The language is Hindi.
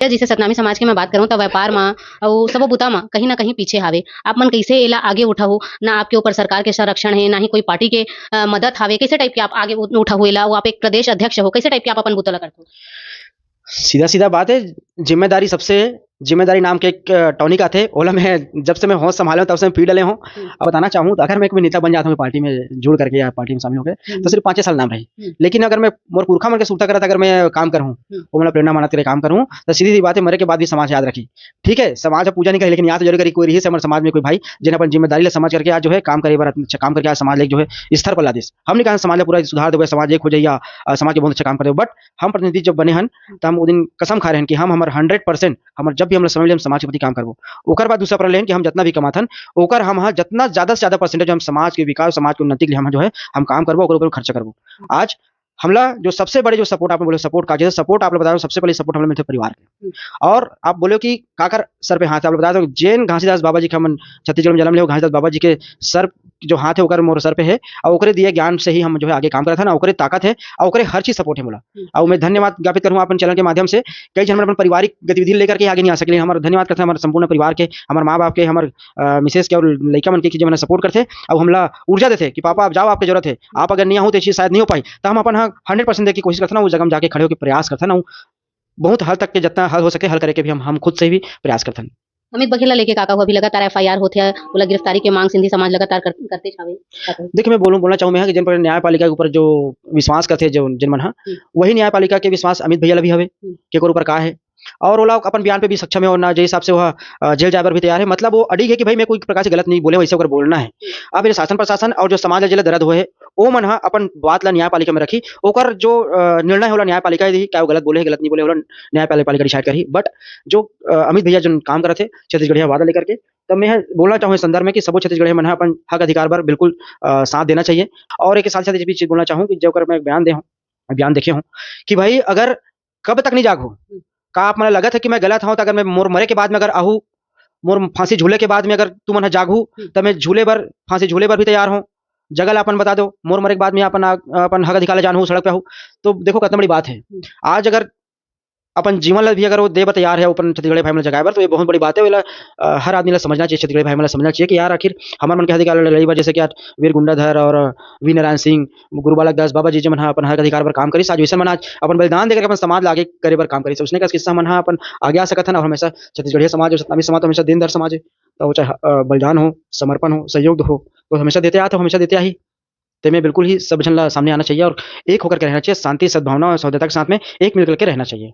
या जैसे सतनामी समाज के मैं बात करूँ तो व्यापार में और सब बुता में कहीं ना कहीं पीछे हावे। आप मन कैसे एला आगे उठाओ? ना आपके ऊपर सरकार के संरक्षण है, ना ही कोई पार्टी के मदद हावे। कैसे टाइप के आप आगे उठाओ एला? वो आप एक प्रदेश अध्यक्ष हो, कैसे टाइप के आप अपन बुतला करते हो? सीधा सीधा बात है। जिम्मेदारी सबसे जिम्मेदारी नाम के एक टॉनिक आते ओला मैं जब से मैं होश संभाले हूं, तब से मैं पी डले हूँ। अब बताना चाहूँ तो अगर मैं कोई नेता बन जाता हूँ पार्टी में जुड़ करके या पार्टी में शामिल होकर, तो सिर्फ 5 साल नाम रही। लेकिन अगर मैं मोर पुरखा मन के सूता करत अगर मैं काम करूँ, वो मतलब प्रेरणा मानत करे काम करूँ, तो सीधी सी बात है, मरे के बाद भी समाज याद रखी। ठीक है, समाज अब पूजा नहीं करे, लेकिन याद तो जरूर करी। कोई रही से हमारे समाज में कोई भाई जिन्हें अपन जिम्मेदारी ले समझ करके आज जो है काम करे, बार अच्छा काम करके आज समाज ले जो है स्तर पर ला देस। हम नहीं कहा समाज ले पूरा सुधार देवे, समाज एक हो जाए या समाज के बहुत अच्छा काम करे, बट हम प्रतिनिधि जब बने हन तो हम वो दिन कसम खा रहे हैं कि हम हमारे 100% हमारे जब भी हम समझ ले हम समाज के प्रति काम करबो। ओकर बाद दूसरा प्रण लेन कि हम जितना भी कमाथन ओकर हम हाँ जितना ज्यादा से ज्यादा परसेंटेज हम समाज के विकास, समाज की उन्नति के लिए हम जो है हम काम करबो, ओकर ऊपर खर्चा करबो। आज हमला जो सबसे बड़े जो सपोर्ट आपने बोले सपोर्ट का जैसे सपोर्ट आप लोग बता रहे हो, सबसे पहले सपोर्ट हम मिलते परिवार के। और आप बोले कि काकर सर पे हाथ है, आप लोग बता दो जैन घासीदास बाबा जी के हम छत्तीसगढ़ में जन्म ले, घासीदास बाबा जी के सर जो हाथ है ओकर मोर सर पे है, और ओकरे दिए ज्ञान से ही हम जो है आगे काम करता था ना, ओकरे ताकत है और ओकरे हर चीज सपोर्ट है मोला। और मैं धन्यवाद ज्ञापित करूँ अपन चैनल के माध्यम से। कई जन अपन पारिवारिक गतिविधि लेकर के आगे नहीं आ सके, हमारा धन्यवाद करते हैं हमारे संपूर्ण परिवार के, हमारे माँ बाप के, हमारे मिसेस के और लड़का मन के जो मैंने सपोर्ट करते और हमला ऊर्जा देते कि पापा आप जाओ, आपकी जरूरत है, आप अगर नहीं आओ तो ये चीज शायद नहीं हो पाई। तो हम अपन हाँ 100% देखने की कोशिश करते ना, उस जगह में जाके खड़े होकर प्रयास करते ना, बहुत हद तक के जितना हल हो सके हल करके भी हम खुद से भी प्रयास करते हैं। अमित बघेल लेके काका हुआ भी लगातार एफआईआर होते हैं, बोला गिरफ्तारी के मांग सिंधी समाज लगातार करते छावे। देखिए मैं बोलना चाहूँ मैं कि जिन पर न्यायपालिका के ऊपर जो विश्वास करते जो जिन मन वही न्यायपालिका के विश्वास अमित भैया भी हवे के ऊपर का है, और वो लोग अपन बयान पे भी सक्षम है और ना जिस हिसाब से वह जेल जाए भी तैयार है। मतलब वो अड़ी है कि भाई मैं कोई प्रकार से गलत नहीं बोले, वैसे अगर बोलना है। अब ये शासन प्रशासन और जो समाज जिले दर्द हुए वो मन अपन बात ला न्यायपालिका में रखी, ओकर जो निर्णय होला न्यायपालिका ही क्या वो गलत बोले गलत नहीं बोले होला न्यायपालिका डिसाइड करी। बट जो अमित भैया जो काम कर रहे थे छत्तीसगढ़िया वादा लेकर के, तब मैं बोलना चाहूँ इस संदर्भ में कि सबो छत्तीसगढ़िया मन अपन हक अधिकार पर बिल्कुल साथ देना चाहिए। और एक साथ साथ ये भी चीज बोलना चाहूँ कि जो मैं बयान देखे हूँ कि भाई अगर कब तक नहीं जागो, का आप मैंने लगा था कि मैं गलत हूं, तो अगर मैं मोर मरे के बाद में अगर आहू मोर फांसी झूले के बाद में अगर तू मन जागू, तो मैं झूले पर फांसी झूले पर भी तैयार हूं। जगल अपन बता दो मोर मरे के बाद में अपन हक अधिकार जान हूं सड़क पे हूं, तो देखो कितना बड़ी बात है। आज अगर अपन जीवन ला भी अगर वो देव तैयार है अपन छत्तीसगढ़ी भाई मन जगह पर, तो ये बहुत बड़ी बात है। हर आदमी ला समझना चाहिए, छत्तीसगढ़ी भाई मन समझना चाहिए कि यार आखिर हमारे मन के अधिकार लड़ाई बा, जैसे कि यार वीर गुंडाधर और वी नारायण सिंह, गुरु बालक दास बाबा जी जो मन अपन हक अधिकार पर काम करी, आज वैसे मन आज अपन बलिदान देकर अपन समाज आगे करे पर काम करी, सोचने का किस्सा मन अपन आगे आ सकत है। और हमेशा छत्तीसगढ़ी समाज और सतनामी समाज तो हमेशा दिन दर समाज है, तो चाहे बलिदान हो, समर्पण हो, सहयोग हो, तो हमेशा देते आते हमेशा देते ही। ते में बिल्कुल ही सब जन ला सामने आना चाहिए और एक होकर के रहना चाहिए, शांति सद्भावना और सौदेता के साथ में एक मिलकर के रहना चाहिए।